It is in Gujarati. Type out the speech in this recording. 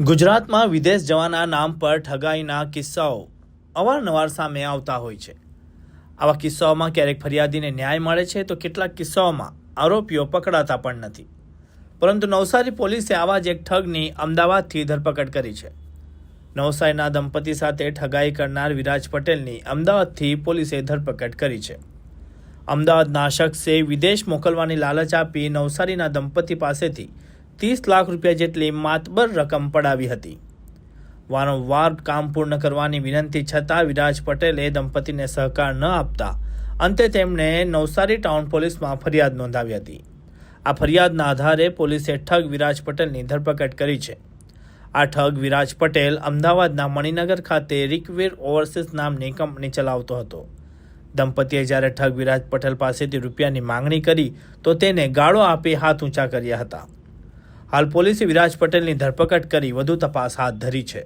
ગુજરાતમાં વિદેશ જવાના નામ પર ઠગાઈના કિસ્સાઓ અવારનવાર સામે આવતા હોય છે। આવા કિસ્સાઓમાં ક્યારેક ફરિયાદીને ન્યાય મળે છે તો કેટલાક કિસ્સાઓમાં આરોપીઓ પકડાતા પણ નથી। પરંતુ નવસારી પોલીસે આવા જ એક ઠગની અમદાવાદથી ધરપકડ કરી છે। નવસારીના દંપતી સાથે ઠગાઈ કરનાર વિરાજ પટેલની અમદાવાદથી પોલીસે ધરપકડ કરી છે। અમદાવાદના શખ્સે વિદેશ મોકલવાની લાલચ આપી નવસારીના દંપતી પાસેથી 30 લાખ રૂપિયા જેટલી માતબર રકમ પડાવી હતી। વારંવાર કામ પૂર્ણ કરવાની વિનંતી છતાં વિરાજ પટેલે દંપતીને સહકાર ન આપતા અંતે તેમણે નવસારી ટાઉન પોલીસમાં ફરિયાદ નોંધાવી હતી। આ ફરિયાદના આધારે પોલીસે ઠગ વિરાજ પટેલની ધરપકડ કરી છે। આ ઠગ વિરાજ પટેલ અમદાવાદના મણિનગર ખાતે રિકવીર ઓવરસીઝ નામની કંપની ચલાવતો હતો। દંપતીએ જ્યારે ઠગ વિરાજ પટેલ પાસેથી રૂપિયાની માંગણી કરી તો તેને ગાળો આપી હાથ ઊંચા કર્યા હતા। હાલ પોલીસે વિરાજ પટેલની ધરપકડ કરી વધુ તપાસ હાથ ધરી છે।